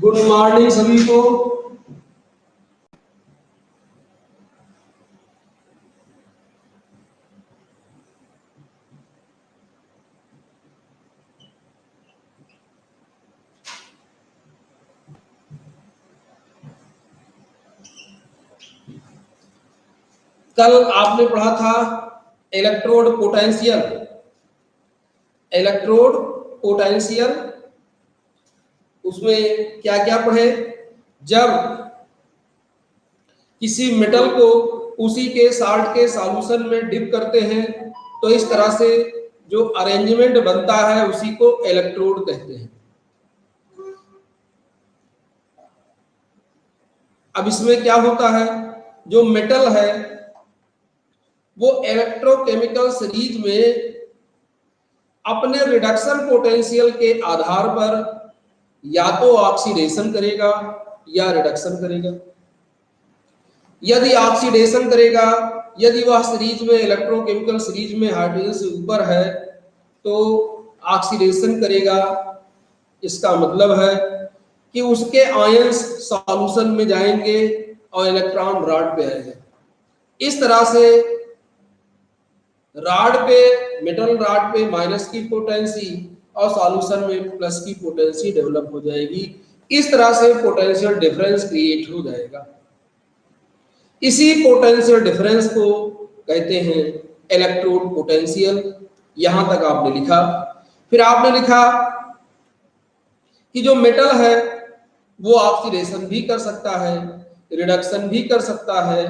Good morning सभी को। कल आपने पढ़ा था इलेक्ट्रोड पोटेंशियल। इलेक्ट्रोड पोटेंशियल उसमें क्या क्या पढ़े? जब किसी मेटल को उसी के साल्ट के सॉल्यूशन में डिप करते हैं तो इस तरह से जो अरेंजमेंट बनता है उसी को इलेक्ट्रोड कहते हैं। अब इसमें क्या होता है, जो मेटल है वो इलेक्ट्रोकेमिकल सीरीज में अपने रिडक्शन पोटेंशियल के आधार पर या तो ऑक्सीडेशन करेगा या रिडक्शन करेगा। यदि ऑक्सीडेशन करेगा, यदि वह सीरीज में इलेक्ट्रोकेमिकल सीरीज में हाइड्रोजन से ऊपर है तो ऑक्सीडेशन करेगा। इसका मतलब है कि उसके आयंस सॉल्यूशन में जाएंगे और इलेक्ट्रॉन रॉड पे आएगा। इस तरह से रॉड पे, मेटल रॉड पे माइनस की पोटेंसी और सॉल्यूशन में प्लस की पोटेंसी डेवलप हो जाएगी। इस तरह से पोटेंशियल डिफरेंस क्रिएट हो जाएगा। इसी पोटेंशियल डिफरेंस को कहते हैं इलेक्ट्रोड पोटेंशियल। यहां तक आपने लिखा। फिर आपने लिखा कि जो मेटल है वो ऑक्सीडेशन भी कर सकता है, रिडक्शन भी कर सकता है।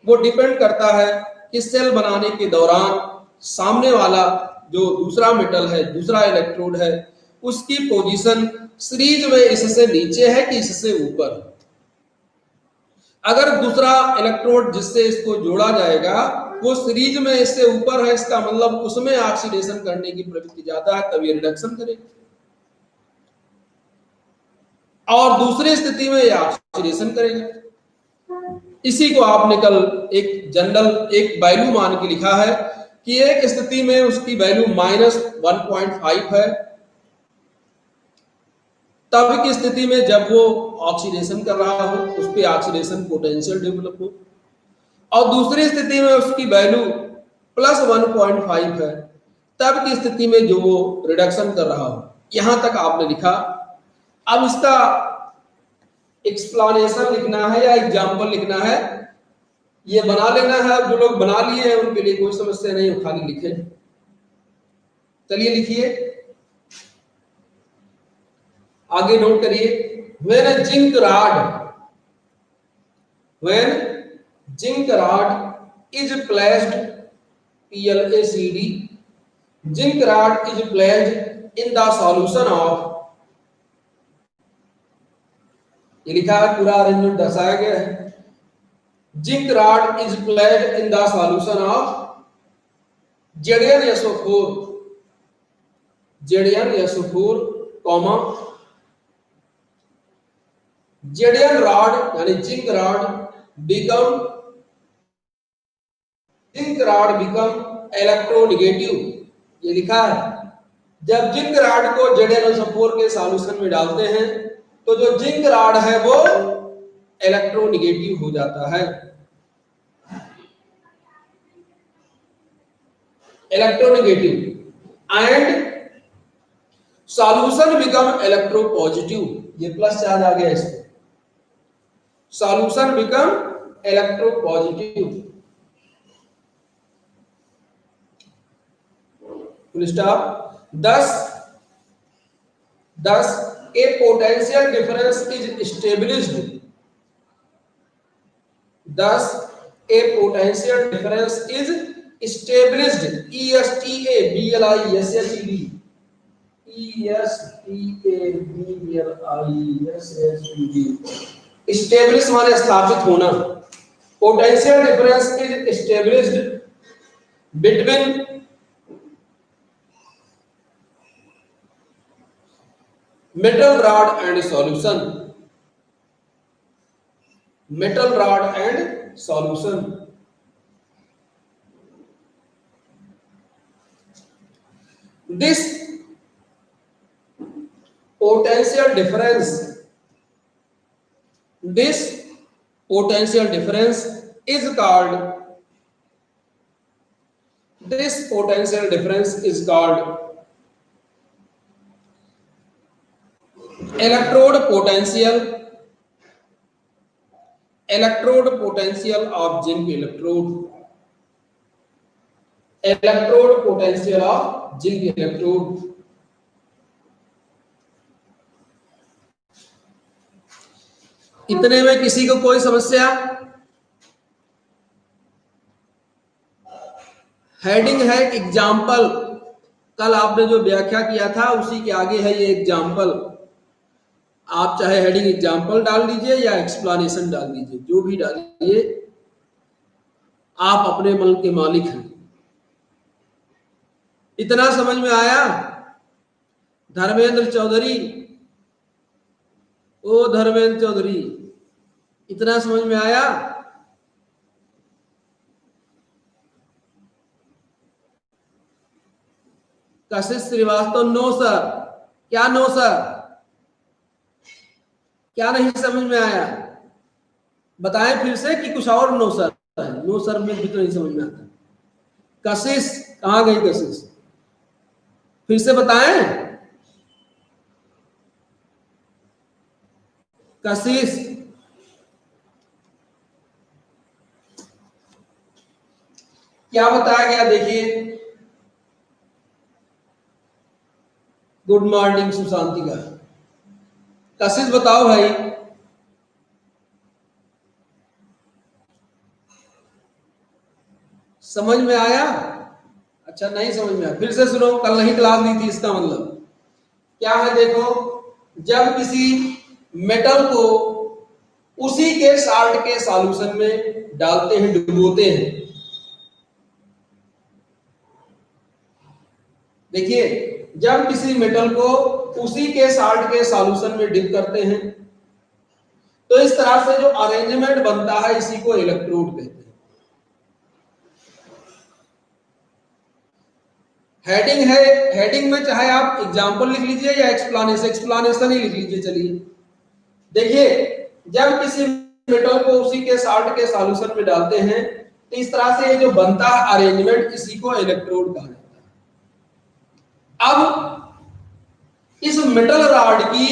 वो डिपेंड करता है कि सेल बनाने के दौरान सामने वाला जो दूसरा मेटल है, दूसरा इलेक्ट्रोड है, उसकी पोजीशन सीरीज में इससे नीचे है कि इससे ऊपर। अगर दूसरा इलेक्ट्रोड जिससे इसको जोड़ा जाएगा वो सीरीज में इससे ऊपर है, इसका मतलब उसमें ऑक्सीडेशन करने की प्रवृत्ति ज्यादा है, तब ये रिडक्शन करेगा। और दूसरी स्थिति में ये ऑक्सीडेशन करेगा। इसी को आपने कल एक जनरल एक वैल्यू मान के लिखा है कि एक स्थिति में उसकी वैल्यू -1.5 है, तब की स्थिति में जब वो ऑक्सीडेशन कर रहा हो उस पर ऑक्सीडेशन पोटेंशियल डेवलप हो, और दूसरी स्थिति में उसकी वैल्यू +1.5 है, तब की स्थिति में जो वो रिडक्शन कर रहा हो। यहां तक आपने लिखा। अब इसका एक्सप्लेनेशन लिखना है या एग्जाम्पल लिखना है, ये बना लेना है। जो लोग बना लिए हैं उनके लिए कोई समस्या नहीं, खाली लिखे। चलिए लिखिए, आगे नोट करिए। When a zinc rod is placed, PLACD, zinc rod is placed in the solution of, ये लिखा है, पूरा अरेंजमेंट दर्शाया गया है। Zinc rod is placed in the solution of ZnSO4, comma Zn rod यानी जिंक रॉड बिकम इलेक्ट्रोनेगेटिव। ये लिखा है, जब जिंक रॉड को ZnSO4 के सॉल्यूशन में डालते हैं तो जो जिंक रॉड है वो इलेक्ट्रोनेगेटिव हो जाता है। Electronegative and solution become electropositive. ये प्लस चार्ज आ गया इसको। Solution become electropositive, full stop. thus a potential difference is established Establish माने स्थापित होना। Potential difference is established between metal rod and solution. This potential difference this potential difference is called electrode potential of zinc electrode. इतने में किसी को कोई समस्या? Heading है एग्जाम्पल। कल आपने जो व्याख्या किया था उसी के आगे है ये एग्जाम्पल। आप चाहे हेडिंग एग्जाम्पल डाल दीजिए या एक्सप्लेनेशन डाल दीजिए, जो भी डालिए, आप अपने मन के मालिक हैं। इतना समझ में आया? धर्मेंद्र चौधरी, ओ धर्मेंद्र चौधरी, इतना समझ में आया? कशिश श्रीवास्तव, नो सर। क्या नो सर? क्या नहीं समझ में आया? बताएं फिर से कि कुछ और नो सर है? नो सर में भी तो नहीं समझ में आता। कशिश कहां गई? कशिश फिर से बताएं। कशिश क्या बताया गया? देखिए, गुड मॉर्निंग सुशांतिका। कशिश बताओ भाई। समझ में आया? अच्छा, नहीं समझ में आया, फिर से सुनो। कल नहीं क्लास ली थी, इसका मतलब क्या है? देखो, जब किसी मेटल को उसी के साल्ट के सॉल्यूशन में डालते हैं, डुबोते हैं, देखिए, जब किसी मेटल को उसी के साल्ट के सॉल्यूशन में डिप करते हैं तो इस तरह से जो अरेंजमेंट बनता है इसी को इलेक्ट्रोड कहते हैं। हेडिंग है, हेडिंग में चाहे आप एग्जांपल लिख लीजिए या एक्सप्लेनेशन ही लिख लीजिए। चलिए देखिए, जब किसी मेटल को उसी के साल्ट के सॉल्यूशन में डालते हैं तो इस तरह से ये जो बनता है अरेंजमेंट, इसी को इलेक्ट्रोड कहा जाता है। अब इस मेटल रॉड की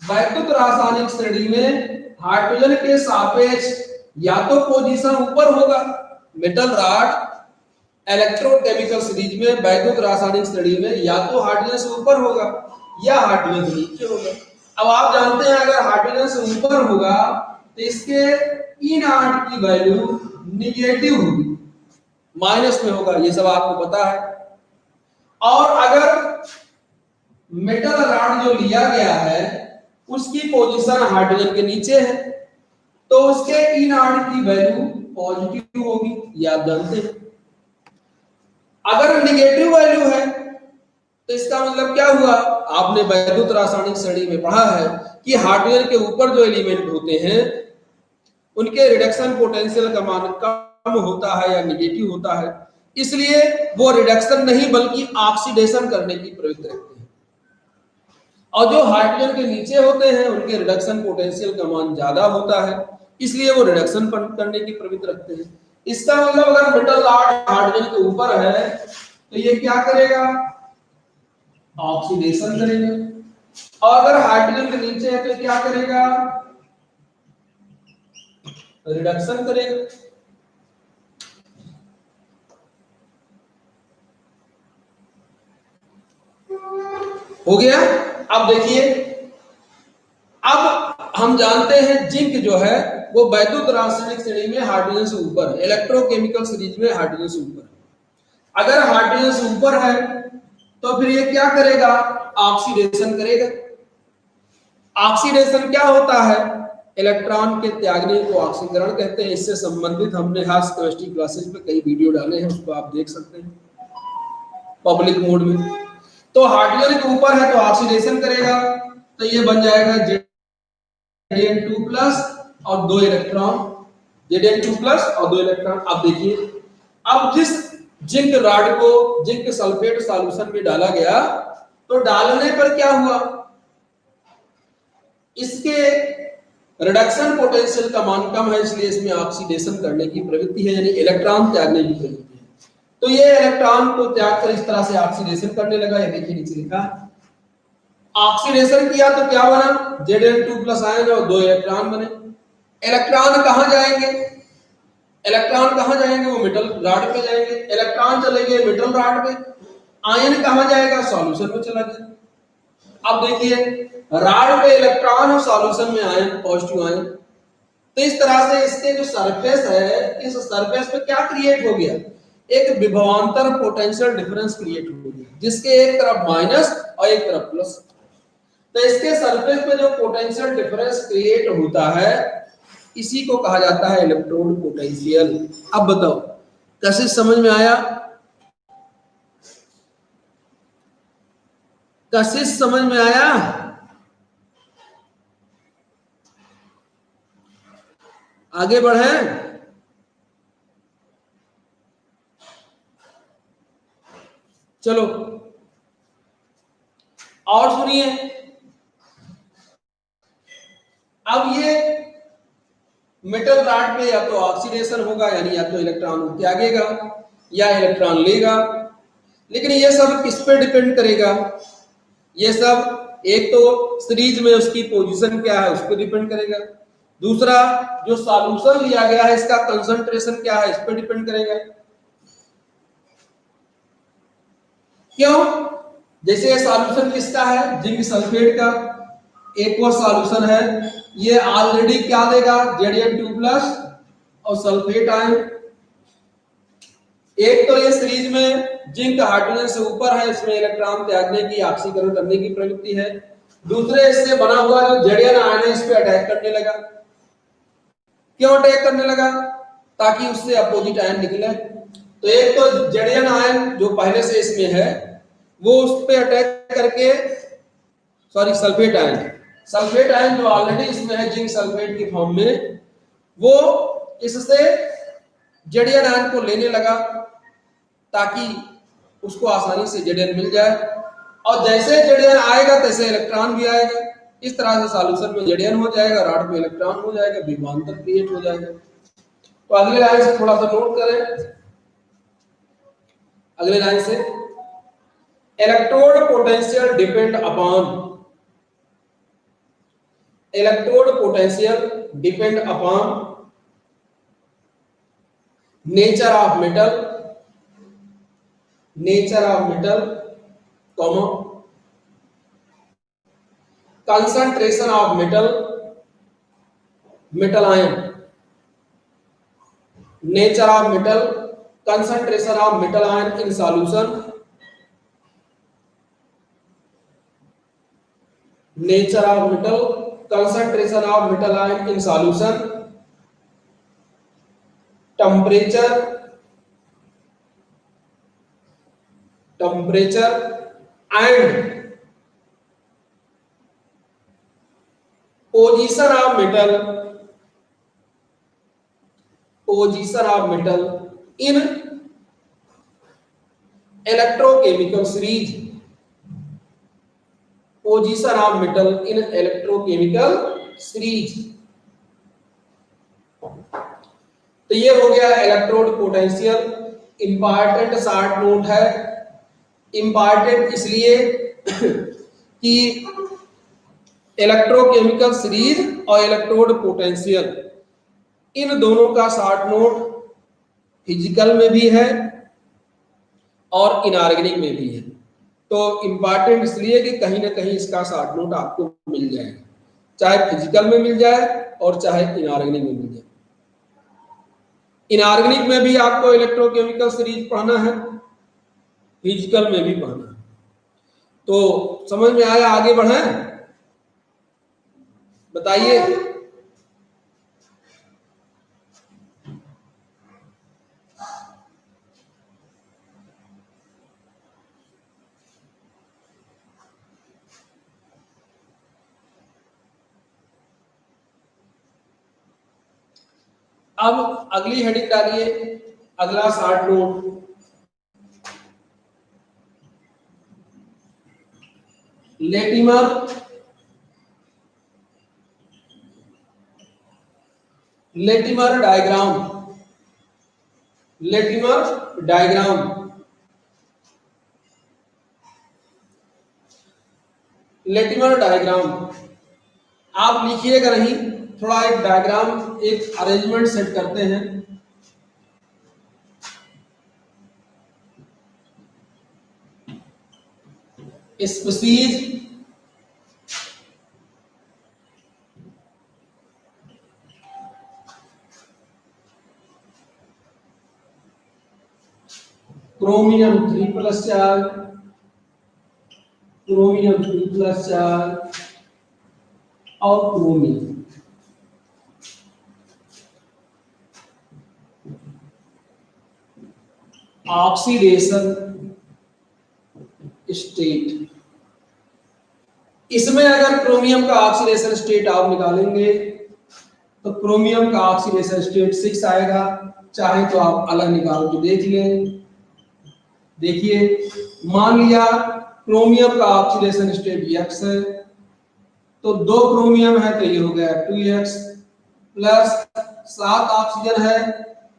वैद्युत रासायनिक श्रेणी में हाइड्रोजन के सापेक्ष या तो पोजीशन ऊपर होगा, मेटल रॉड इलेक्ट्रोकेमिकल सीरीज में वैद्युत रासायनिक श्रेणी में या तो हाइड्रोजन से ऊपर होगा या हाइड्रोजन से नीचे होगा। अब आप जानते हैं अगर हाइड्रोजन से ऊपर होगा तो इसके E0 की वैल्यू निगेटिव होगी, माइनस में होगा, ये सब आपको पता है। और अगर मेटल रॉड जो लिया गया है उसकी पोजीशन हाइड्रोजन के नीचे है तो उसके E0 की वैल्यू पॉजिटिव होगी, ये आप जानते हैं। अगर नेगेटिव वैल्यू है तो इसका मतलब क्या हुआ? आपने वैद्युत रासायनिक श्रेणी में पढ़ा है कि हाइड्रोजन के ऊपर जो एलिमेंट होते हैं उनके रिडक्शन पोटेंशियल का मान कम होता है या नेगेटिव होता है, इसलिए वो रिडक्शन नहीं बल्कि ऑक्सीडेशन करने की प्रवृत्ति रखते हैं। और जो हाइड्रोजन के नीचे होते हैं उनके रिडक्शन पोटेंशियल का मान ज्यादा होता है, इसलिए वो रिडक्शन करने की प्रवृत्ति रखते हैं। इसका मतलब अगर मेटल रॉड हाइड्रोजन के ऊपर है तो ये क्या करेगा? ऑक्सीडेशन करेगा। और अगर हाइड्रोजन के नीचे है तो क्या करेगा? रिडक्शन करेगा। हो गया? अब देखिए, अब हम जानते हैं जिंक जो है वो वैद्युत रासायनिक श्रेणी में हाइड्रोजन से ऊपर है, इलेक्ट्रोकेमिकल सीरीज में हाइड्रोजन से ऊपर है। अगर हाइड्रोजन से ऊपर है तो फिर ये क्या करेगा? ऑक्सीडेशन करेगा। ऑक्सीडेशन क्या होता है? इलेक्ट्रॉन के त्यागने को ऑक्सीकरण कहते हैं। इससे संबंधित हमने हार्स केमिस्ट्री क्लासेस में कई वीडियो डाले हैं, उसको आप देख सकते हैं पब्लिक मोड में। तो हाइड्रोजन के ऊपर है तो ऑक्सीडेशन करेगा, तो ये बन जाएगा Zn2 प्लस और 2 इलेक्ट्रॉन, Zn2 प्लस और 2 इलेक्ट्रॉन। अब देखिए, अब जिस जिंक रॉड को जिंक सल्फेट सॉल्यूशन में डाला गया तो डालने पर क्या हुआ? इसके रिडक्शन पोटेंशियल का मान कम है, इसलिए इसमें ऑक्सीडेशन करने की प्रवृत्ति है, यानी इलेक्ट्रॉन त्यागने की प्रवृत्ति है। तो ये इलेक्ट्रॉन को त्याग कर इस तरह से ऑक्सीडेशन करने लगा। ये देखिए नीचे लिखा, ऑक्सीडेशन किया तो क्या बना, Zn2 प्लस आयन और 2 इलेक्ट्रॉन बने। इलेक्ट्रॉन कहां जाएंगे, इलेक्ट्रॉन कहां जाएंगे, वो मेटल रॉड पे जाएंगे। इलेक्ट्रॉन चले गए मेटल रॉड पे, आयन कहां जाएगा, सॉल्यूशन में चला गया। अब देखिए रॉड पे इलेक्ट्रॉन और सॉल्यूशन में आयन, पॉजिटिव आयन। तो इस तरह से इसके जो सरफेस है, इस सरफेस पे क्या क्रिएट हो गया, एक विभवांतर पोटेंशियल डिफरेंस क्रिएट हो गया, जिसके एक तरफ माइनस और एक तरफ प्लस। तो इसके सरफेस पे जो पोटेंशियल डिफरेंस क्रिएट होता है, इसी को कहा जाता है इलेक्ट्रोड पोटेंशियल। अब बताओ कैसे समझ में आया, कैसे समझ में आया? आगे बढ़े, चलो और सुनिए। अब ये मेटल रॉड पे या तो ऑक्सीडेशन होगा, यानी या तो इलेक्ट्रॉन त्यागेगा या इलेक्ट्रॉन लेगा। लेकिन ये सब किस पे डिपेंड करेगा, ये सब एक तो सीरीज में उसकी पोजीशन क्या है उस पर डिपेंड करेगा, दूसरा जो सॉल्यूशन लिया गया है इसका कंसंट्रेशन क्या है इस पर डिपेंड करेगा। क्यों, जैसे ये सॉल्यूशन किसका है, जिंक सल्फेट का, एक्वा सॉल्यूशन है, ये ऑलरेडी क्या देगा, Zn2 प्लस और सल्फेट आयन। एक तो ये सीरीज में जिंक हाइड्रोजन से ऊपर है, इसमें इलेक्ट्रॉन त्यागने की, ऑक्सीकरण करने की प्रवृत्ति है। दूसरे इससे बना हुआ जो Zn आयन है इस पे अटैक करने लगा। क्यों अटैक करने लगा, ताकि उससे अपोजिट आयन निकले। तो एक तो Zn आयन जो पहले से इसमें है वो उस पे अटैक करके, sorry sulphate ion, sulphate ion जो ऑलरेडी इसमें है जिंक सल्फेट की फॉर्म में, वो इससे Zn आयन को लेने लगा ताकि उसको आसानी से Zn मिल जाए। और जैसे Zn आएगा तैसे इलेक्ट्रॉन भी आएगा। इस तरह से सॉल्यूशन में Zn हो जाएगा, रॉड में इलेक्ट्रॉन हो जाएगा, विभवांतर क्रिएट हो जाएगा। तो अगले लाइन से थोड़ा सा नोट करें, अगले लाइन से, electrode potential depend upon, electrode potential depend upon nature of metal, nature of metal, comma concentration of metal, metal ion, nature of metal, concentration of metal ion in solution, nature of metal, concentration of metal ion in solution, temperature, temperature and position of metal, position of metal in electrochemical series, position of metal in electrochemical series। तो ये हो गया electrode potential. Important short note है, important इसलिए कि electrochemical series और electrode potential, इन दोनों का शॉर्ट नोट फिजिकल में भी है और इनऑर्गेनिक में भी है। तो इंपॉर्टेंट इसलिए कि कहीं ना कहीं इसका शॉर्ट नोट आपको मिल जाएगा, चाहे फिजिकल में मिल जाए और चाहे इनऑर्गेनिक में मिल जाए। इनऑर्गेनिक में भी आपको इलेक्ट्रोकेमिकल सीरीज पढ़ना है, फिजिकल में भी पढ़ना है। तो समझ में आया, आगे बढ़े, बताइए। अब अगली हेडिंग डालिए, अगला short note, Latimer Latimer diagram, Latimer diagram, Latimer diagram आप लिखिएगा नहीं, थोड़ा एक डायग्राम, एक अरेंजमेंट सेट करते हैं। Species, chromium 3+ charge, chromium 3+ charge और क्रोमियम ऑक्सीडेशन स्टेट। इसमें अगर क्रोमियम का ऑक्सीडेशन स्टेट आप निकालेंगे तो क्रोमियम का ऑक्सीडेशन स्टेट 6 आएगा। चाहे तो आप अलग निकाल के देख लें। देखिए, मान लिया क्रोमियम का ऑक्सीडेशन स्टेट x है, तो 2 क्रोमियम है तो ये हो गया 2x प्लस 7 ऑक्सीजन है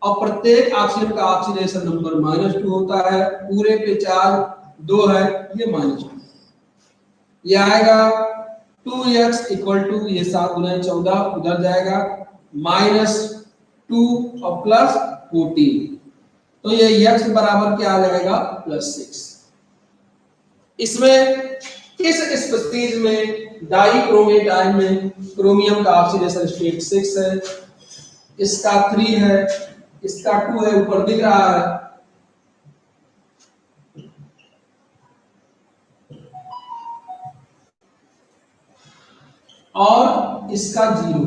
और प्रत्येक ऑक्सीजन का ऑक्सीडेशन नंबर -2 होता है। पूरे पे चार्ज 2 है, ये -2, ये आएगा 2x इक्वल टू, ये 7 गुना 14 उधर जाएगा, -2 और प्लस 14, तो ये x बराबर क्या आ जाएगा +6। इसमें इस स्पीसीज में डाइक्रोमेट आयन में क्रोमियम का ऑक्सीडेशन स्टेट 6 है, इसका 3 है, इसका 2 है, ऊपर दिख रहा है। और इसका 0।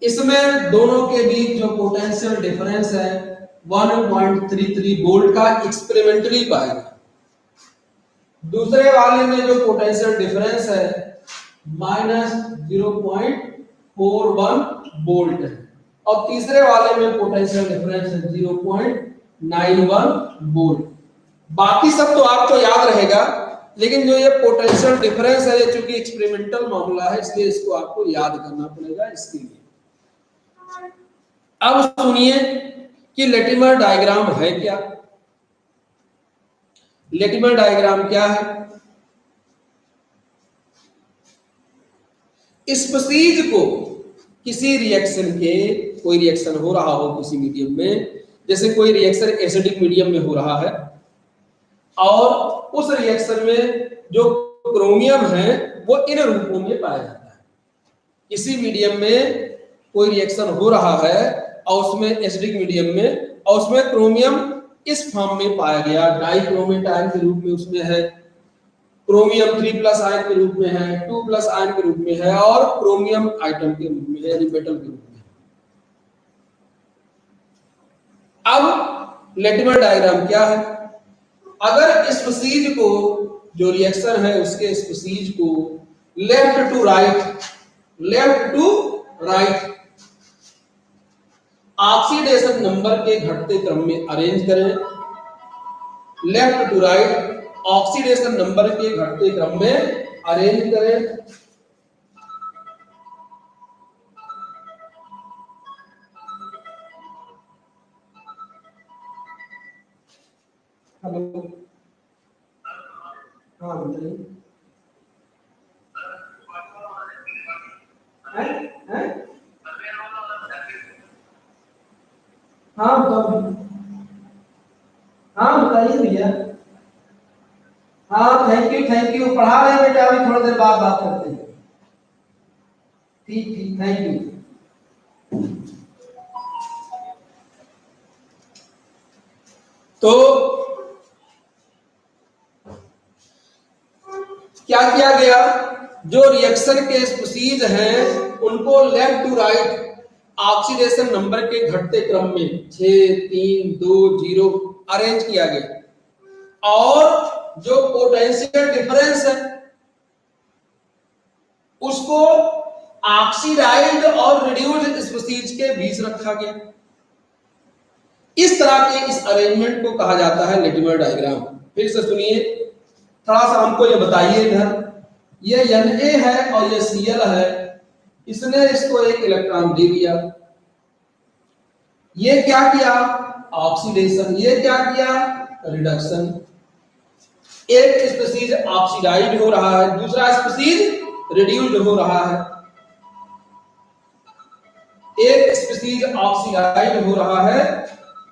इसमें दोनों के बीच जो पोटेंशियल डिफरेंस है 1.33 वोल्ट का एक्सपेरिमेंटली पाएगा। दूसरे वाले में जो पोटेंशियल डिफरेंस है -0.41 वोल्ट है और तीसरे वाले में पोटेंशियल डिफरेंस है 0.91 वोल्ट। बाकी सब तो आपको याद रहेगा, लेकिन जो ये पोटेंशियल डिफरेंस है, ये चूंकि एक्सपेरिमेंटल मामला है इसलिए इसको आपको याद करना पड़ेगा। इसके लिए अब सुनिए कि लेटिमर डायग्राम है क्या। लेटिमर डायग्राम क्या है? स्पीसीज को किसी रिएक्शन के, कोई रिएक्शन हो रहा हो किसी मीडियम में, जैसे कोई रिएक्शन एसिडिक मीडियम में हो रहा है और उस रिएक्शन में जो क्रोमियम है वो इन रूपों में पाया जाता है। किसी मीडियम में कोई रिएक्शन हो रहा है और उसमें एसिडिक मीडियम में, और उसमें क्रोमियम इस फॉर्म में पाया गया, डाइक्रोमेट आयन के रूप में उसमें है, क्रोमियम 3+ आयन के रूप में है, 2+ आयन के रूप में है और क्रोमियम आइटम के रूप में है, यानी मेटल के रूप में। अब लेटिमर डायग्राम क्या है? अगर स्पीसीज को, जो रिएक्शन है उसके स्पीसीज को left to right oxidation number के घटते क्रम में अरेंज करें, left to right oxidation number के घटते क्रम में अरेंज करें, हेलो, हाँ बताइए, हाँ बताओ, हाँ बताइए भैया। हाँ थैंक यू, पढ़ा रहे हैं बेटा, अभी थोड़ी देर बाद बात करते हैं। ठीक, थैंक यू। तो क्या किया गया? जो रिएक्शन के स्पीसीज हैं उनको left to right oxidation number के घटते क्रम में 6, 3, 2, 0 अरेंज किया गया और जो पोटेंशियल डिफरेंस है उसको ऑक्सीडाइज्ड और रिड्यूस्ड स्पीसीज के बीच रखा गया। इस तरह के इस अरेंजमेंट को कहा जाता है लेटिमर डायग्राम। फिर से सुनिए, थोड़ा सा हमको ये बताइए इधर, ये Na है और ये Cl है इसने इसको एक इलेक्ट्रॉन दे दिया। ये क्या किया? ऑक्सीडेशन। ये क्या किया? रिडक्शन। एक स्पीशीज ऑक्सीडाइज हो रहा है, दूसरा स्पीशीज रिड्यूस्ड हो रहा है। एक स्पीशीज ऑक्सीडाइज हो रहा है,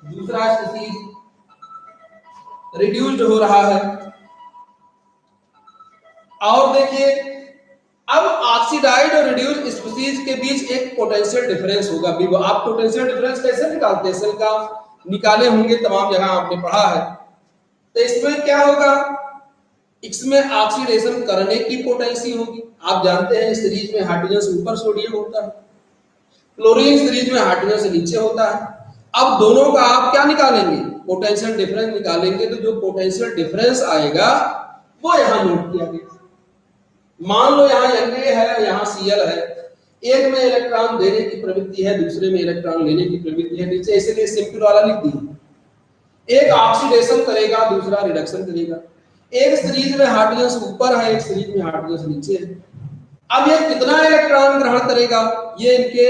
दूसरा स्पीशीज रिड्यूस्ड हो रहा है। और देखिए, अब ऑक्सीडाइड और रिड्यूस्ड स्पीशीज के बीच एक पोटेंशियल डिफरेंस होगा। आप पोटेंशियल डिफरेंस कैसे निकालते हैं? सेल का निकाले होंगे, तमाम जगह आपने पढ़ा है। तो इसमें क्या होगा? इसमें ऑक्सीडेशन करने की पोटेंसी होगी। आप जानते हैं सीरीज में हाइड्रोजन से ऊपर सोडियम होता है, क्लोरीन सीरीज में हाइड्रोजन से नीचे होता है। अब दोनों का आप क्या निकालेंगे? पोटेंशियल डिफरेंस निकालेंगे। तो जो पोटेंशियल डिफरेंस आएगा वो यहां नोट किया गया। मान लो यहाँ Na है, यहाँ Cl है। एक में इलेक्ट्रॉन देने की प्रवृत्ति है, दूसरे में इलेक्ट्रॉन लेने की प्रवृत्ति है। नीचे इसलिए सिंपल वाला लिख दिया। एक ऑक्सीडेशन करेगा, दूसरा रिडक्शन करेगा। एक सीरीज में हाइड्रोजन से ऊपर है, एक सीरीज में हाइड्रोजन से नीचे है। अब ये कितना इलेक्ट्रॉन ग्रहण करेगा, ये इनके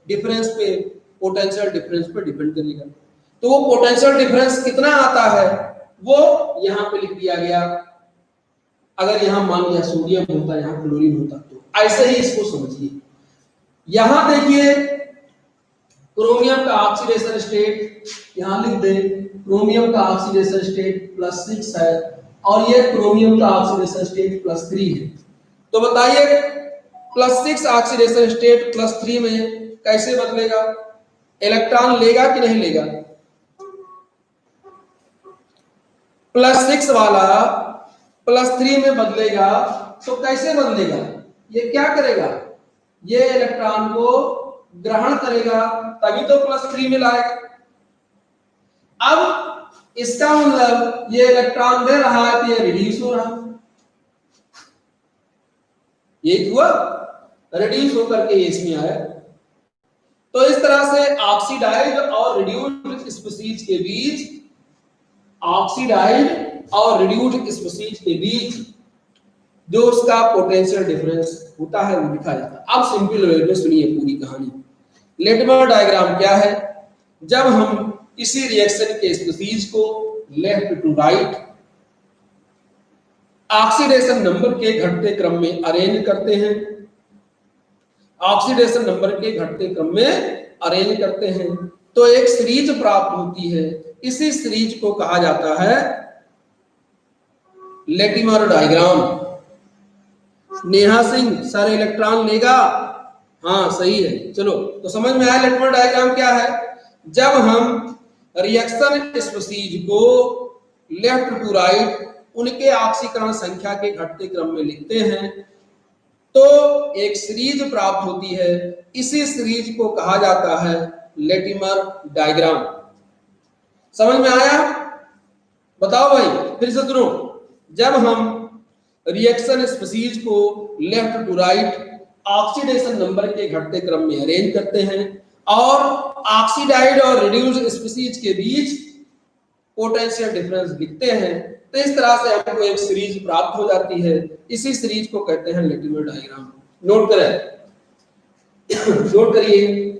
डिफरेंस पे, पोटेंशियल डिफरेंस पे डिपेंड करेगा। तो वो पोटेंशियल डिफरेंस कितना आता है वो यहां पे लिख दिया गया। अगर यहां मान लिया सोडियम होता, यहां क्लोरीन होता, तो ऐसे ही इसको समझिए। यहां देखिए क्रोमियम का ऑक्सीडेशन स्टेट यहां लिख दे। क्रोमियम का ऑक्सीडेशन स्टेट +6 है और ये क्रोमियम का ऑक्सीडेशन स्टेट +3 है। तो बताइए +6 ऑक्सीडेशन स्टेट +3 में कैसे बदलेगा? इलेक्ट्रॉन लेगा कि नहीं लेगा? +6 वाला +3 में बदलेगा। तो कैसे बदलेगा? ये क्या करेगा? ये इलेक्ट्रॉन को ग्रहण करेगा, तभी तो +3 में लाएगा। अब इसका मतलब ये इलेक्ट्रॉन दे रहा है तो ये रिड्यूस हो रहा है। ये हुआ रिड्यूस होकर के इसमें आया। तो इस तरह से ऑक्सीडाइज्ड और रिड्यूस्ड स्पीशीज के बीच, ऑक्सीडाइज्ड और रिड्यूस्ड स्पीशीज के बीच जो उसका पोटेंशियल डिफरेंस होता है वो लिखा जाता है। अब सिंपल वे में सुनिए पूरी कहानी। लेटमर डायग्राम क्या है? जब हम किसी रिएक्शन के स्पीशीज को left to right oxidation number के घटते क्रम में अरेंज करते हैं, ऑक्सीडेशन नंबर के घटते क्रम में अरेंज करते हैं, तो एक सीरीज प्राप्त होती है। इसी सीरीज को कहा जाता है Latimer diagram. Neha Singh, sir electron लेगा? हाँ सही है। चलो तो समझ में आया लेटिमर डायग्राम क्या है। जब हम रिएक्शन स्पीशीज को लेफ्ट टू राइट उनके ऑक्सीकरण संख्या के घटते क्रम में लिखते हैं तो एक सीरीज प्राप्त होती है। इसी सीरीज को कहा जाता है लेटिमर डायग्राम। समझ में आया? बताओ भाई, फिर से सुनो। जब हम रिएक्शन स्पीशीज को left to right oxidation number के घटते क्रम में अरेंज करते हैं और ऑक्सीडाइज्ड और रिड्यूस्ड स्पीशीज के बीच पोटेंशियल डिफरेंस लिखते हैं, तो इस तरह से हमको एक सीरीज प्राप्त हो जाती है। इसी सीरीज को कहते हैं लेटिमर डायग्राम। नोट करें, नोट करिए।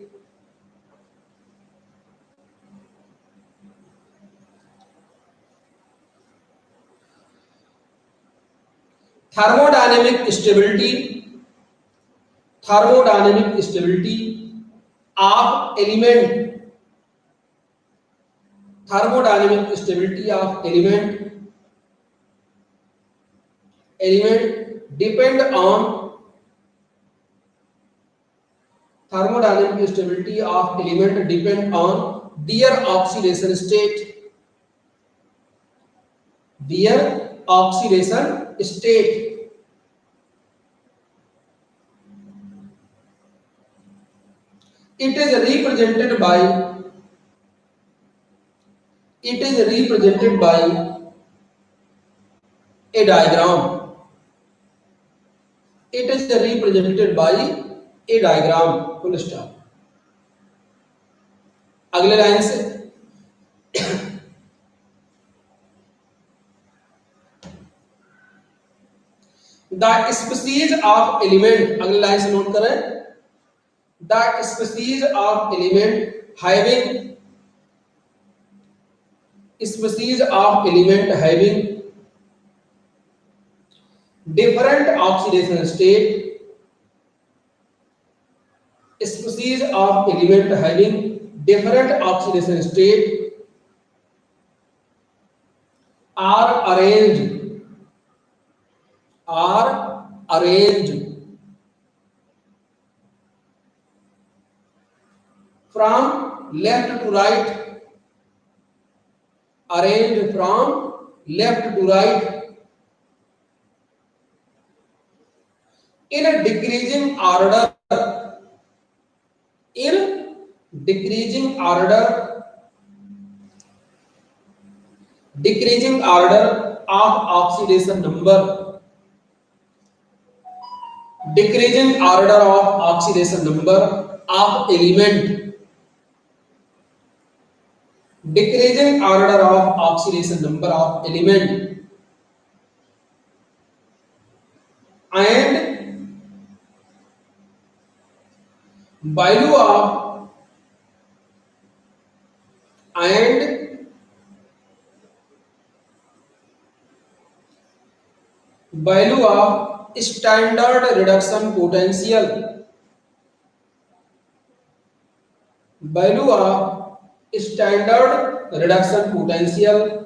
Thermodynamic stability, thermodynamic stability of element, thermodynamic stability of element depend on thermodynamic stability of element depend on their oxidation state, their oxidation state. It is represented by a diagram. It is represented by a diagram. Full stop. अगले line से the species of element, अगले line से note करें, the species of element having different oxidation state, species of element having different oxidation state are arranged from left to right, arranged from left to right in a decreasing order, in decreasing order of oxidation number, decreasing order of oxidation number of element, decreasing order of oxidation number of element, and value of standard reduction potential, value of standard reduction potential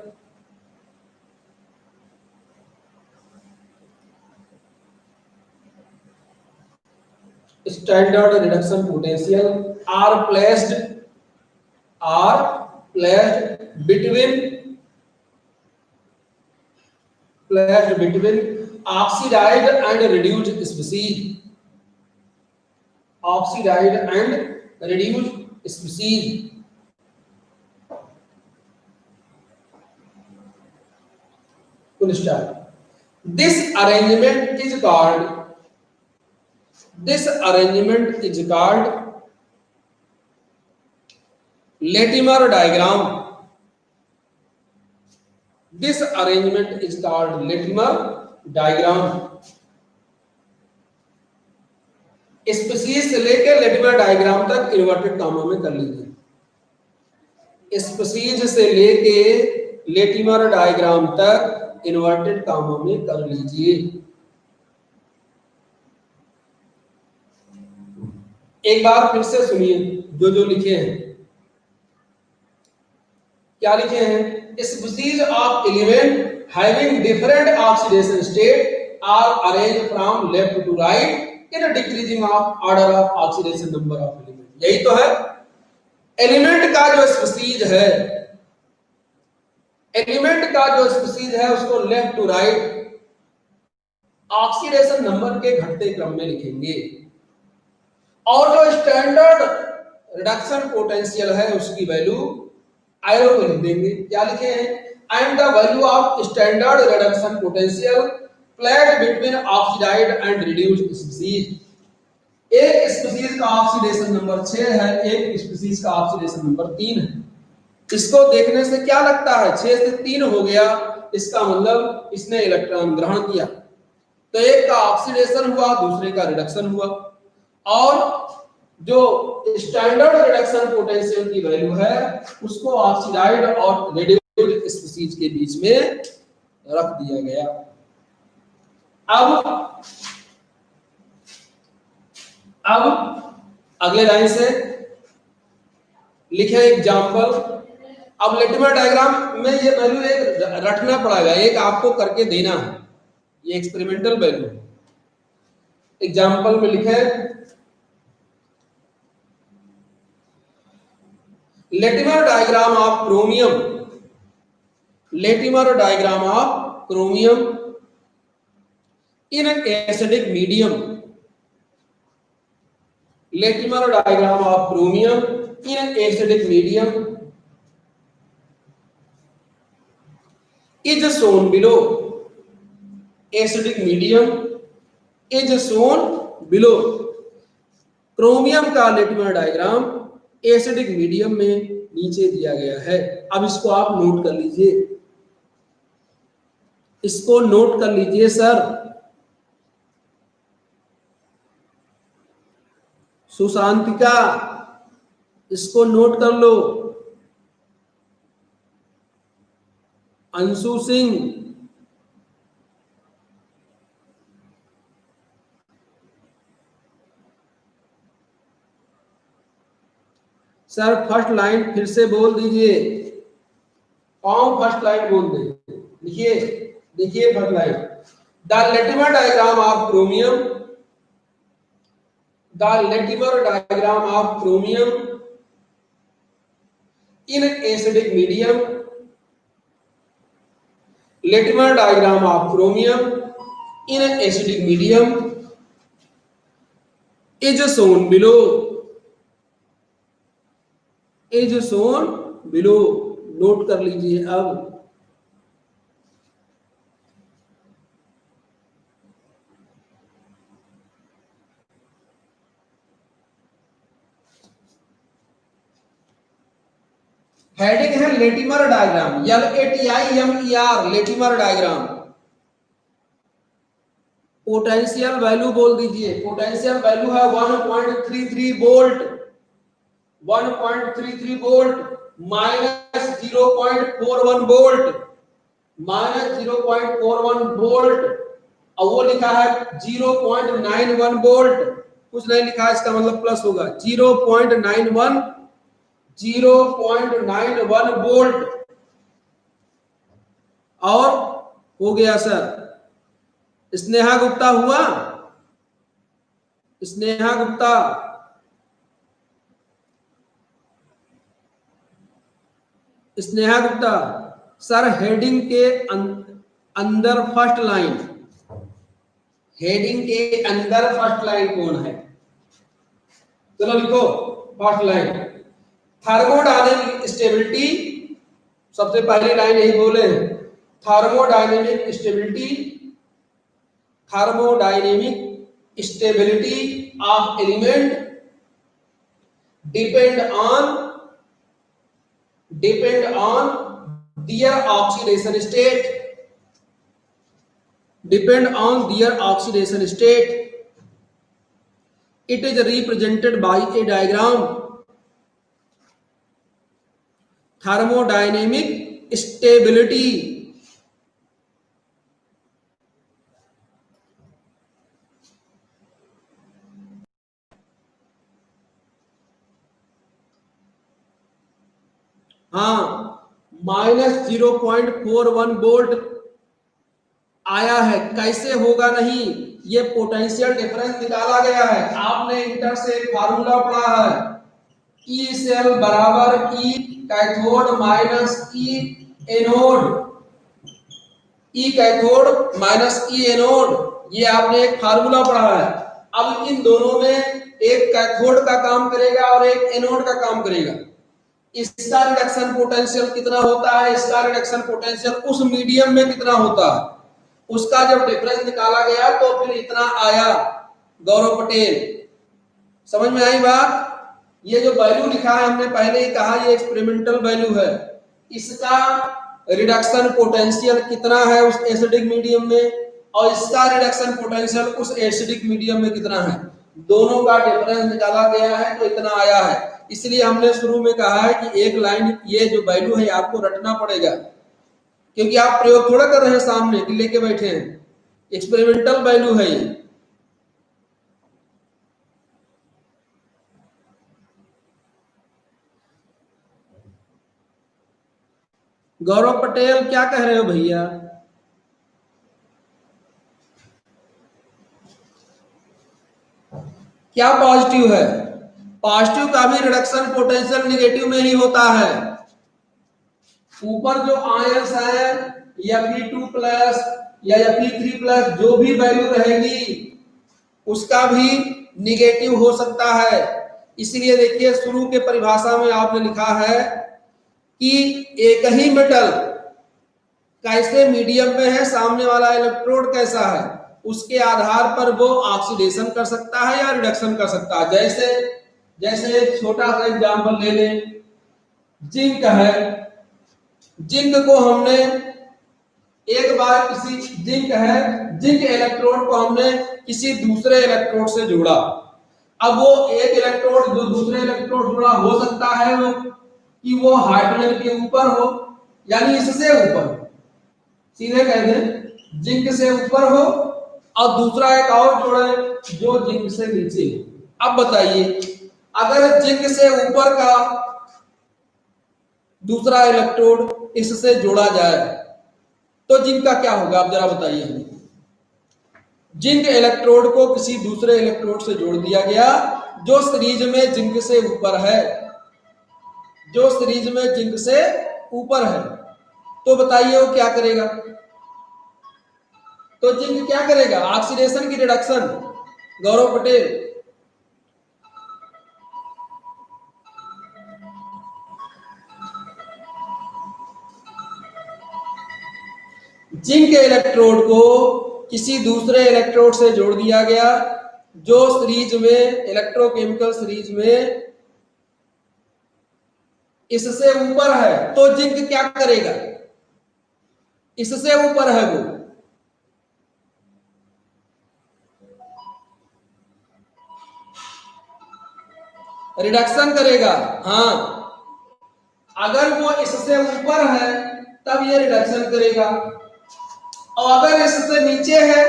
are placed between oxidized and reduced species, full stop. This arrangement is called Latimer diagram. This arrangement is called Latimer diagram. Species से लेकर Latimer diagram तक inverted comma में कर लीजिए। Species से लेके Latimer diagram तक inverted comma में कर लीजिए। एक बार फिर से सुनिए जो लिखे हैं। क्या लिखे हैं? Species of element having different oxidation state are arranged from left to right in a decreasing order of oxidation number of element. यही तो है एलिमेंट का जो स्पीसीज है, एलिमेंट का जो स्पीसीज है उसको left to right oxidation number के घटते क्रम में लिखेंगे और जो स्टैंडर्ड रिडक्शन पोटेंशियल है उसकी वैल्यू आयरो को लिख देंगे। क्या लिखे हैं? And the value of standard reduction potential plate between oxidised and reduced species. एक स्पीसीज का ऑक्सीडेशन नंबर 6 है, एक स्पीसीज का ऑक्सीडेशन नंबर 3 है। इसको देखने से क्या लगता है 6 से 3 हो गया, इसका मतलब इसने इलेक्ट्रॉन ग्रहण किया, तो एक का ऑक्सीडेशन हुआ दूसरे का रिडक्शन हुआ और जो स्टैंडर्ड रिडक्शन पोटेंशियल की वैल्यू है उसको ऑक्सीडाइज्ड और रिड्यूस्ड स्पीसीज के बीच में रख दिया गया। अब अगले लाइन से लिखे एग्जांपल। अब लेटिमर डायग्राम में ये वैल्यू एक रखना पड़ेगा, एक आपको करके देना है, ये एक्सपेरिमेंटल वैल्यू। एग्जांपल में लिखे Latimer diagram of chromium, Latimer diagram of chromium in acidic medium, Latimer diagram of chromium in acidic medium is shown below. Acidic medium is shown below. Chromium का लेटिमर डायग्राम एसिडिक मीडियम में नीचे दिया गया है। अब इसको आप note कर लीजिए, इसको नोट कर लीजिए सर, सुशांतिका, इसको नोट कर लो। Anshu Singh, sir first line फिर से बोल दीजिए। कौन फर्स्ट लाइन बोल दे? लिखिए, देखिए first line. The Latimer diagram of chromium, the Latimer diagram of chromium in acidic medium, Latimer diagram of chromium in acidic medium is shown below, is shown below। Note कर लीजिए। अब heading है Latimer diagram, LATIMER, Latimer diagram. Potential value बोल दीजिए। Potential value है 1.33 volt, 1.33 volt minus 0.41 volt, minus 0.41 volt, और वो लिखा है 0.91 वोल्ट। कुछ नहीं लिखा है, इसका मतलब प्लस होगा। 0.91 वोल्ट। और हो गया सर। स्नेहा गुप्ता हुआ, स्नेहा गुप्ता, स्नेहा गुप्ता सर हेडिंग के अंदर फर्स्ट लाइन, हेडिंग के अंदर फर्स्ट लाइन कौन है? चलो लिखो फर्स्ट लाइन। थर्मोडायनेमिक स्टेबिलिटी, सबसे पहली लाइन यही बोले, thermodynamic stability, thermodynamic stability of element depend on their oxidation state, depend on their oxidation state. It is represented by a diagram, thermodynamic stability। हाँ, minus 0.41 volt आया है। कैसे होगा नहीं, ये पोटेंशियल डिफरेंस निकाला गया है। आपने इंटर से एक फार्मूला पढ़ा है, ई सेल बराबर ई कैथोड माइनस ई एनोड, ई कैथोड माइनस ई एनोड, ये आपने एक फार्मूला पढ़ा है। अब इन दोनों में एक कैथोड का काम करेगा और एक एनोड का काम करेगा। इसका रिडक्शन पोटेंशियल कितना होता है, इसका रिडक्शन पोटेंशियल उस मीडियम में कितना होता है, उसका जब डिफरेंस निकाला गया तो फिर इतना आया। गौरव पटेल, समझ में आई बात? ये जो वैल्यू लिखा है, हमने पहले ही कहा ये एक्सपेरिमेंटल वैल्यू है। इसका रिडक्शन पोटेंशियल कितना है उस एसिडिक मीडियम में, और इसका रिडक्शन पोटेंशियल उस एसिडिक मीडियम में कितना है, दोनों का डिफरेंस निकाला गया है तो इतना आया है। इसलिए हमने शुरू में कहा है कि एक लाइन ये जो वैल्यू है आपको रटना पड़ेगा, क्योंकि आप प्रयोग थोड़ा कर रहे हैं सामने कि लेके बैठे हैं, एक्सपेरिमेंटल वैल्यू है ये। गौरव पटेल क्या कह रहे हो भैया? क्या पॉजिटिव है? पॉजिटिव का भी रिडक्शन पोटेंशियल निगेटिव में ही होता है। ऊपर जो आयंस है Fe2 प्लस या Fe3 प्लस जो भी वैल्यू रहेगी उसका भी निगेटिव हो सकता है। इसलिए देखिए शुरू के परिभाषा में आपने लिखा है कि एक ही मेटल कैसे मीडियम में है, सामने वाला इलेक्ट्रोड कैसा है, उसके आधार पर वो ऑक्सीडेशन कर सकता है या रिडक्शन कर सकता है। जैसे एक छोटा सा एग्जांपल ले लें, जिंक है, जिंक को हमने एक बार जिंक इलेक्ट्रोड को हमने किसी दूसरे इलेक्ट्रोड से जोड़ा। अब वो एक इलेक्ट्रोड जो दूसरे इलेक्ट्रोड जुड़ा हो सकता है वो कि वो हाइड्रोजन के ऊपर हो यानी इससे ऊपर हो, सीधे कह दें जिंक से ऊपर हो, और दूसरा एक और जोड़े जो जिंक से नीचे हो। अब बताइए अगर जिंक से ऊपर का दूसरा इलेक्ट्रोड इससे जोड़ा जाए तो जिंक का क्या होगा, आप जरा बताइए हमें। जिंक इलेक्ट्रोड को किसी दूसरे इलेक्ट्रोड से जोड़ दिया गया जो सीरीज में जिंक से ऊपर है, जो सीरीज में जिंक से ऊपर है, तो बताइए वो क्या करेगा। तो जिंक क्या करेगा, ऑक्सीडेशन की reduction. Gaurav Patel, zinc electrode को किसी दूसरे इलेक्ट्रोड से जोड़ दिया गया जो सीरीज में, इलेक्ट्रोकेमिकल सीरीज में इससे ऊपर है, तो जिंक क्या करेगा, इससे ऊपर है वो रिडक्शन करेगा। हाँ, अगर वो इससे ऊपर है तब ये रिडक्शन करेगा, और अगर इससे नीचे है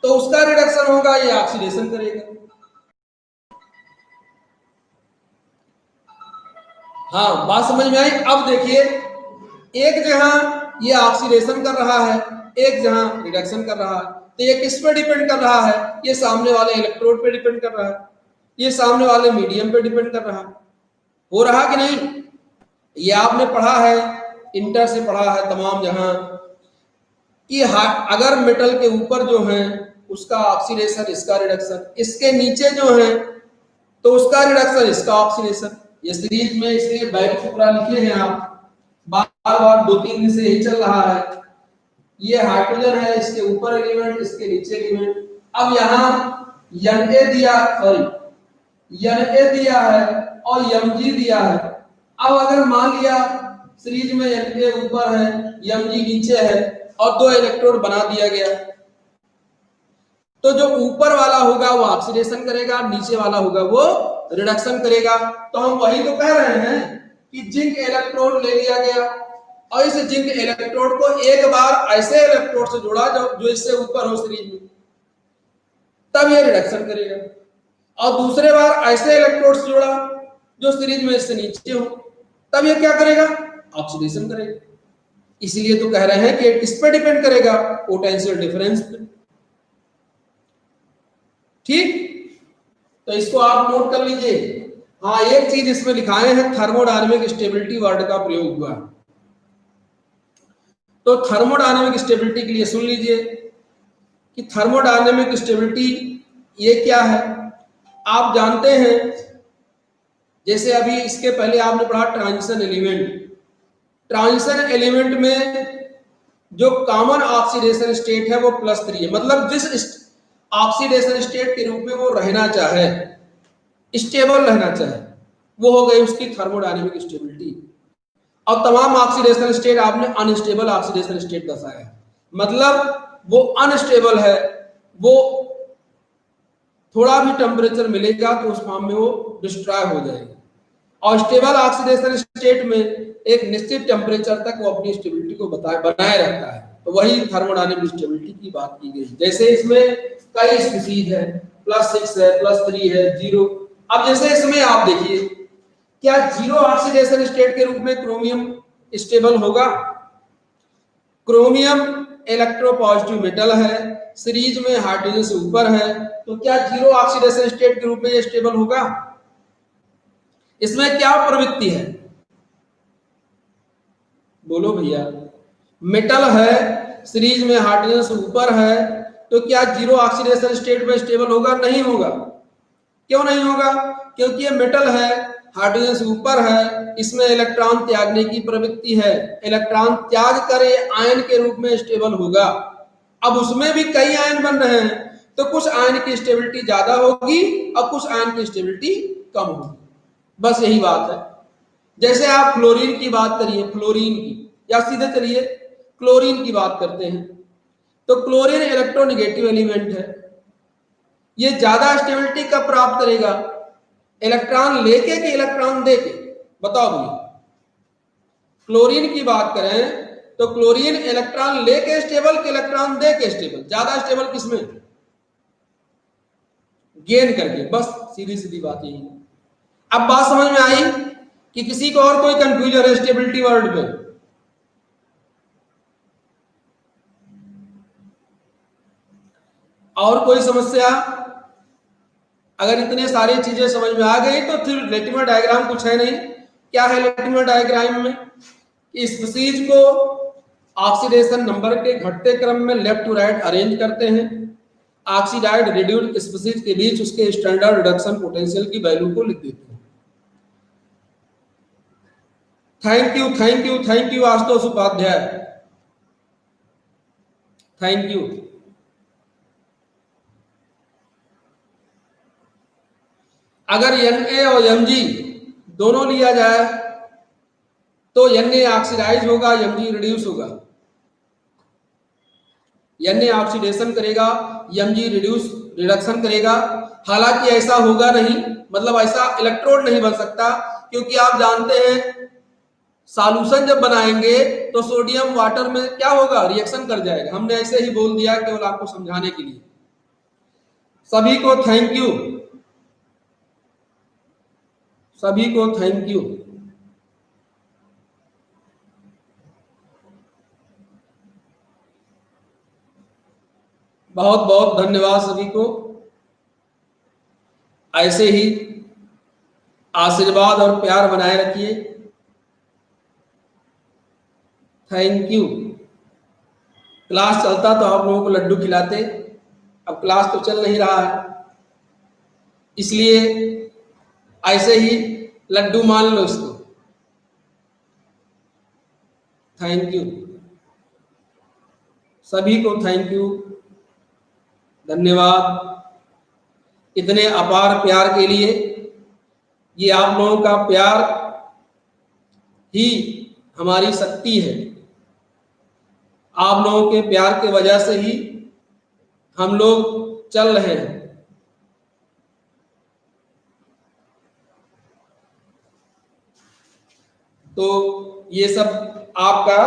तो उसका रिडक्शन होगा, ये ऑक्सीडेशन करेगा। हाँ, बात समझ में आई। अब देखिए एक जहां ये ऑक्सीडेशन कर रहा है, एक जहां रिडक्शन कर रहा है, तो ये किस पे डिपेंड कर रहा है, ये सामने वाले इलेक्ट्रोड पे डिपेंड कर रहा है, ये सामने वाले मीडियम पे डिपेंड कर रहा है। हो रहा कि नहीं, ये आपने पढ़ा है, इंटर से पढ़ा है तमाम जहां कि अगर मेटल के ऊपर जो है उसका ऑक्सीडेशन, इसका रिडक्शन, इसके नीचे जो है तो उसका रिडक्शन, इसका ऑक्सीडेशन। ये सीरीज में इसलिए बैक पूरा लिखे हैं आप, बार बार 2-3 दिन से यही चल रहा है। ये हाइड्रोजन है, इसके ऊपर एलिमेंट, इसके नीचे एलिमेंट। अब यहाँ Na दिया, सॉरी Na दिया है और Mg दिया है। अब अगर मान लिया सीरीज में Na ऊपर है, Mg नीचे है और 2 इलेक्ट्रोड बना दिया गया, तो जो ऊपर वाला होगा वो ऑक्सीडेशन करेगा, नीचे वाला होगा वो रिडक्शन करेगा। तो हम वही तो कह रहे हैं कि जिंक इलेक्ट्रोड ले लिया गया और इस जिंक इलेक्ट्रोड को एक बार ऐसे इलेक्ट्रोड से जोड़ा जो इससे ऊपर हो सीरीज में, तब ये रिडक्शन करेगा, और दूसरे बार ऐसे इलेक्ट्रोड से जोड़ा जो सीरीज में इससे नीचे हो, तब ये क्या करेगा, ऑक्सीडेशन करेगा। इसलिए तो कह रहे हैं कि किस पे डिपेंड करेगा, पोटेंशियल डिफरेंस पे। ठीक, तो इसको आप नोट कर लीजिए। हाँ, एक चीज इसमें लिखाए हैं, थर्मोडायनेमिक स्टेबिलिटी वर्ड का प्रयोग हुआ। तो थर्मोडायनेमिक स्टेबिलिटी के लिए सुन लीजिए कि थर्मोडायनेमिक स्टेबिलिटी ये क्या है। आप जानते हैं, जैसे अभी इसके पहले आपने पढ़ा ट्रांजिशन एलिमेंट। ट्रांजिशन एलिमेंट में जो कॉमन ऑक्सीडेशन स्टेट है वो +3 है, मतलब जिस ऑक्सीडेशन स्टेट के रूप में वो रहना चाहे, स्टेबल रहना चाहे, वो हो गई उसकी थर्मोडायनेमिक स्टेबिलिटी। और तमाम ऑक्सीडेशन स्टेट आपने अनस्टेबल ऑक्सीडेशन स्टेट दर्शाया, मतलब वो अनस्टेबल है, वो थोड़ा भी टेम्परेचर मिलेगा तो उस फॉर्म में वो डिस्ट्रॉय हो जाएगी। और स्टेबल ऑक्सीडेशन स्टेट में एक निश्चित टेम्परेचर तक वो अपनी स्टेबिलिटी को बनाए रखता है, तो वही थर्मोडायनेमिक स्टेबिलिटी की बात की गई। जैसे इसमें कई स्पीसीज है, +6 है, +3 है, 0। अब जैसे इसमें आप देखिए, क्या 0 ऑक्सीडेशन स्टेट के रूप में क्रोमियम स्टेबल होगा? क्रोमियम इलेक्ट्रोपॉजिटिव मेटल है, सीरीज में हाइड्रोजन से ऊपर है, तो क्या 0 ऑक्सीडेशन स्टेट के रूप में ये स्टेबल होगा? इसमें क्या प्रवृत्ति है, बोलो भैया। मेटल है, सीरीज में हाइड्रोजन से ऊपर है, तो क्या 0 ऑक्सीडेशन स्टेट में स्टेबल होगा? नहीं होगा। क्यों नहीं होगा? क्योंकि ये मेटल है, हाइड्रोजन से ऊपर है, इसमें इलेक्ट्रॉन त्यागने की प्रवृत्ति है, इलेक्ट्रॉन त्याग कर ये आयन के रूप में स्टेबल होगा। अब उसमें भी कई आयन बन रहे हैं, तो कुछ आयन की स्टेबिलिटी ज्यादा होगी और कुछ आयन की स्टेबिलिटी कम होगी, बस यही बात है। जैसे आप फ्लोरीन की बात करिए, फ्लोरीन की, या सीधे चलिए क्लोरीन की बात करते हैं, तो क्लोरीन इलेक्ट्रोनेगेटिव एलिमेंट है, ये ज्यादा स्टेबिलिटी कब प्राप्त करेगा? इलेक्ट्रॉन लेके कि इलेक्ट्रॉन देके? बताओ भैया। क्लोरीन की बात करें तो क्लोरीन इलेक्ट्रॉन लेके स्टेबल कि इलेक्ट्रॉन देके स्टेबल? ज्यादा स्टेबल किसमें? गेन करके। बस सीधी सीधी बात यही है। अब बात समझ में आई कि किसी को और कोई कंफ्यूजन है स्टेबिलिटी वर्ड पे? और कोई समस्या? अगर इतने सारी चीजें समझ में आ गई तो फिर लेटिमर डायग्राम कुछ है नहीं। क्या है लेटिमर डायग्राम में? स्पीसीज को ऑक्सीडेशन नंबर के घटते क्रम में लेफ्ट टू राइट अरेंज करते हैं। ऑक्सीडाइड रिड्यूस्ड स्पीसीज के बीच उसके स्टैंडर्ड रिडक्शन पोटेंशियल की वैल्यू को लिख देते हैं। Thank you Ashutosh Upadhyay, thank you. अगर Na और Mg दोनों लिया जाए तो Na ऑक्सीडाइज होगा, Mg रिड्यूस होगा। Na ऑक्सीडेशन करेगा, Mg रिडक्शन करेगा। हालांकि ऐसा होगा नहीं, मतलब ऐसा इलेक्ट्रोड नहीं बन सकता, क्योंकि आप जानते हैं सॉल्यूशन जब बनाएंगे तो सोडियम वाटर में क्या होगा? रिएक्शन कर जाएगा। हमने ऐसे ही बोल दिया केवल आपको समझाने के लिए। सभी को थैंक यू, सभी को थैंक यू। बहुत बहुत धन्यवाद सभी को। ऐसे ही आशीर्वाद और प्यार बनाए रखिए। Thank you. क्लास चलता तो आप लोगों को लड्डू खिलाते, अब क्लास तो चल नहीं रहा है, इसलिए ऐसे ही लड्डू मान लो इसको। थैंक यू, सभी को थैंक यू, धन्यवाद इतने अपार प्यार के लिए। ये आप लोगों का प्यार ही हमारी शक्ति है। आप लोगों के प्यार के वजह से ही हम लोग चल रहे हैं। तो ये सब आपका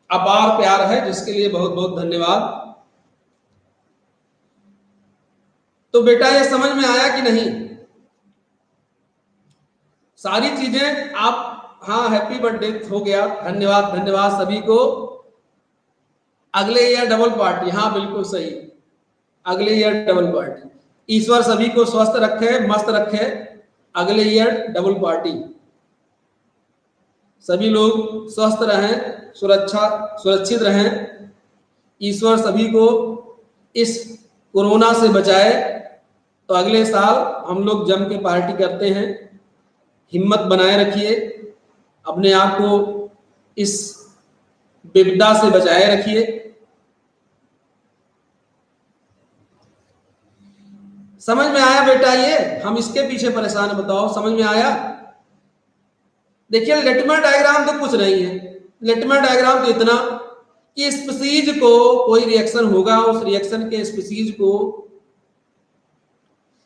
अपार प्यार है, जिसके लिए बहुत बहुत धन्यवाद। तो बेटा ये समझ में आया कि नहीं? सारी चीजें आप, हाँ हैप्पी बर्थडे हो गया, धन्यवाद धन्यवाद सभी को। अगले ईयर डबल पार्टी, हाँ बिल्कुल सही, अगले ईयर डबल पार्टी। ईश्वर सभी को स्वस्थ रखे, मस्त रखे, अगले ईयर डबल पार्टी। सभी लोग स्वस्थ रहें, सुरक्षित रहें। ईश्वर सभी को इस कोरोना से बचाए। तो अगले साल हम लोग जम के पार्टी करते हैं। हिम्मत बनाए रखिए, अपने आप को इस विपदा से बचाए रखिए। समझ में आया बेटा? ये हम इसके पीछे परेशान, बताओ समझ में आया? देखिए लेटिमर डायग्राम तो कुछ नहीं है। लेटिमर डायग्राम तो इतना कि स्पीसीज को कोई रिएक्शन होगा, उस रिएक्शन के स्पीसीज को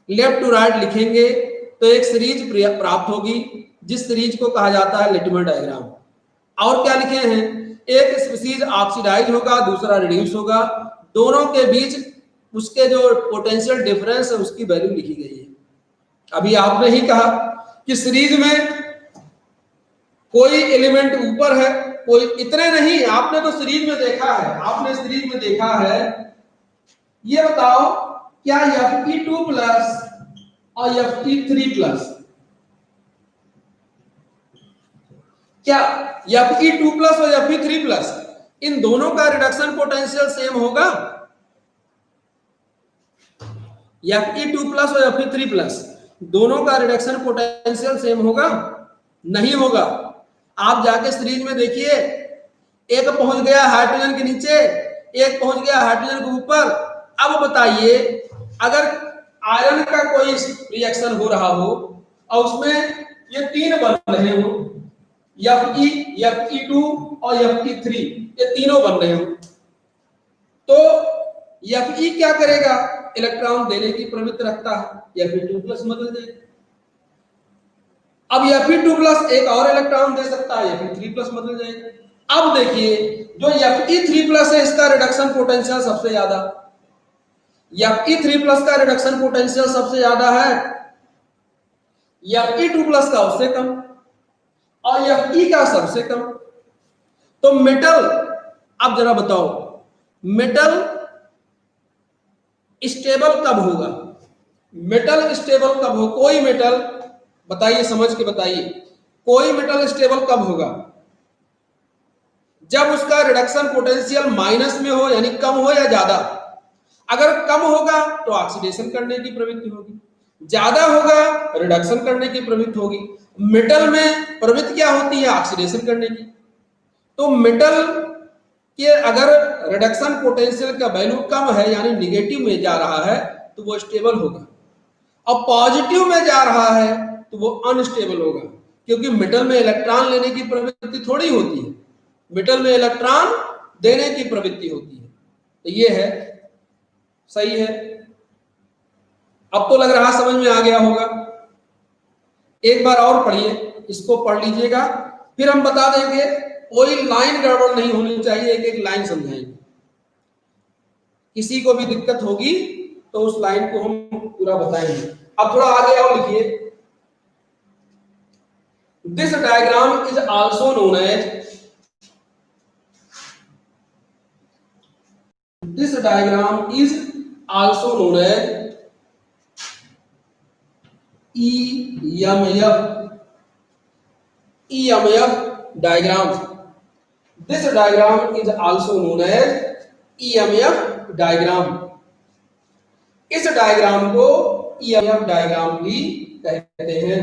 लेफ्ट टू राइट लिखेंगे तो एक सीरीज प्राप्त होगी, जिस सीरीज को कहा जाता है लेटिमर डायग्राम। और क्या लिखे हैं? एक स्पीसीज ऑक्सीडाइज होगा, दूसरा रिड्यूस होगा, दोनों के बीच उसके जो पोटेंशियल डिफरेंस है उसकी वैल्यू लिखी गई है। अभी आपने ही कहा कि सीरीज में कोई एलिमेंट ऊपर है, कोई, इतने नहीं, आपने तो सीरीज में देखा है, आपने सीरीज में देखा है। ये बताओ क्या Fe2 प्लस और Fe3 प्लस, क्या Fe2 प्लस और Fe3 प्लस इन दोनों का रिडक्शन पोटेंशियल सेम होगा? Fe2 प्लस और Fe3 प्लस दोनों का रिडक्शन पोटेंशियल सेम होगा? नहीं होगा। आप जाके सीरीज में देखिए, एक पहुंच गया हाइड्रोजन के नीचे, एक पहुंच गया हाइड्रोजन के ऊपर। अब बताइए अगर आयरन का कोई रिएक्शन हो रहा हो और उसमें ये तीन बन रहे हो, Fe, Fe2 और Fe3, ये तीनों बन रहे हो, तो Fe क्या करेगा, इलेक्ट्रॉन देने की प्रवृत्ति रखता है, Fe2+ बदल जाएगा। अब Fe2+ एक और इलेक्ट्रॉन दे सकता है, Fe3+ बदल जाएगा। अब देखिए जो Fe3+ है इसका रिडक्शन पोटेंशियल सबसे ज्यादा, Fe3+ का रिडक्शन पोटेंशियल सबसे ज्यादा है, Fe2+ का उससे कम और Fe का सबसे कम। तो मेटल, अब जरा बताओ मेटल स्टेबल कब होगा, मेटल स्टेबल कब हो, कोई मेटल बताइए, समझ के बताइए, कोई मेटल स्टेबल कब होगा, जब उसका रिडक्शन पोटेंशियल माइनस में हो, यानी कम हो या ज्यादा। अगर कम होगा तो ऑक्सीडेशन करने की प्रवृत्ति होगी, ज्यादा होगा रिडक्शन करने की प्रवृत्ति होगी। मेटल में प्रवृत्ति क्या होती है, ऑक्सीडेशन करने की। तो मेटल के अगर रिडक्शन पोटेंशियल का वैल्यू कम है, यानी निगेटिव में जा रहा है, तो वो स्टेबल होगा, और पॉजिटिव में जा रहा है तो वो अनस्टेबल होगा, क्योंकि मेटल में इलेक्ट्रॉन लेने की प्रवृत्ति थोड़ी होती है, मेटल में इलेक्ट्रॉन देने की प्रवृत्ति होती है। तो ये है, सही है। अब तो लग रहा समझ में आ गया होगा। एक बार और पढ़िए, इसको पढ़ लीजिएगा, फिर हम बता देंगे, कोई लाइन गड़बड़ नहीं होनी चाहिए, एक एक लाइन समझाएंगे। किसी को भी दिक्कत होगी तो उस लाइन को हम पूरा बताएंगे। अब थोड़ा आगे और लिखिए, this diagram is also known as, this diagram is also known as EMF diagram. This diagram is also known as EMF diagram. इस डायग्राम को EMF डायग्राम भी कहते हैं।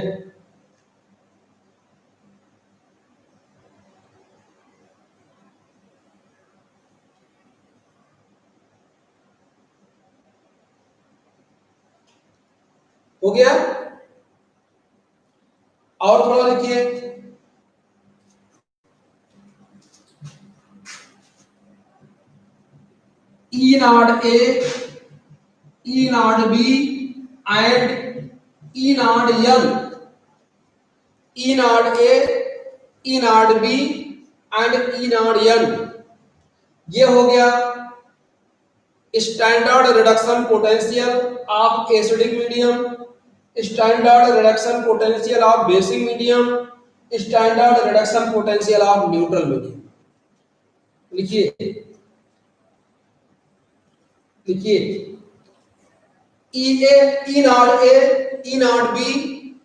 हो गया, और थोड़ा लिखिए, E not A, E not B and E not N, E not A, E not B and E not N। ये हो गया standard reduction potential of acidic medium, standard reduction potential of basic medium, standard reduction potential of neutral medium. लिखिए लिखिए, E not A, E not B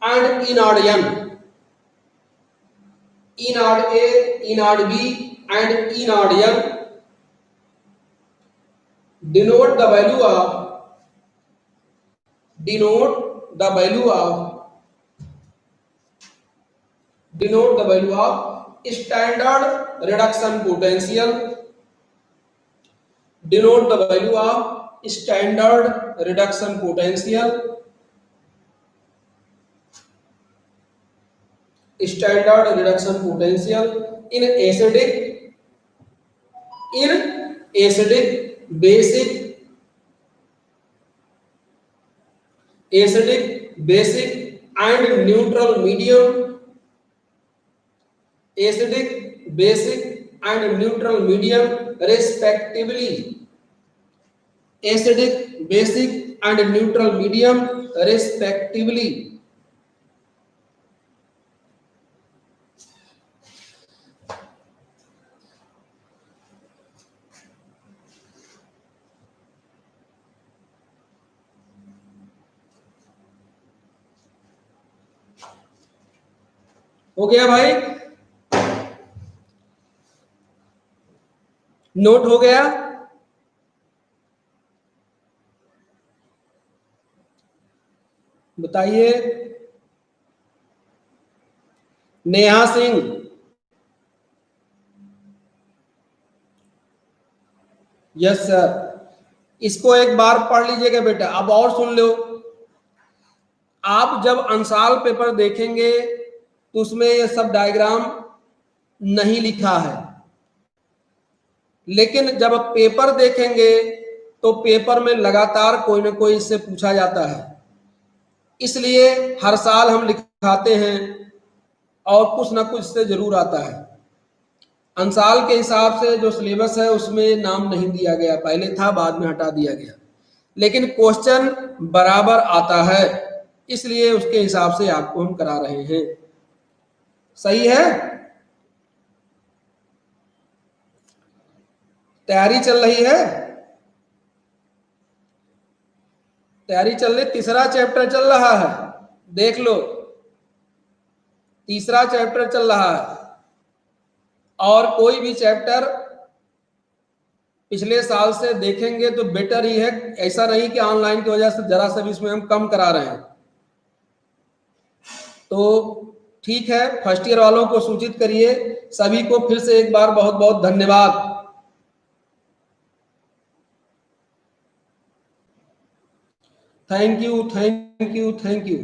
and E not N, E not A, E not B and E not N denote the value of standard reduction potential, denote the value of standard reduction potential, standard reduction potential in acidic, basic and neutral medium, acidic, basic and neutral medium respectively, acidic, basic and neutral medium respectively। हो गया भाई, note हो गया। बताइए, Neha Singh, yes sir. इसको एक बार पढ़ लीजिएगा बेटा। अब और सुन लो, आप जब अंसाल पेपर देखेंगे तो उसमें ये सब डायग्राम नहीं लिखा है, लेकिन जब पेपर देखेंगे तो पेपर में लगातार कोई ना कोई इससे पूछा जाता है, इसलिए हर साल हम लिखाते हैं और कुछ ना कुछ इससे जरूर आता है। अंसाल के हिसाब से जो सिलेबस है उसमें नाम नहीं दिया गया, पहले था बाद में हटा दिया गया, लेकिन क्वेश्चन बराबर आता है, इसलिए उसके हिसाब से आपको हम करा रहे हैं। सही है? तैयारी चल रही है? तैयारी चल रही, तीसरा चैप्टर चल रहा है, देख लो, तीसरा चैप्टर चल रहा है। और कोई भी चैप्टर पिछले साल से देखेंगे तो बेटर ही है, ऐसा नहीं कि ऑनलाइन की वजह से जरा सा भी इसमें हम कम करा रहे हैं। तो ठीक है, फर्स्ट ईयर वालों को सूचित करिए। सभी को फिर से एक बार बहुत बहुत धन्यवाद। Thank you, thank you, thank you.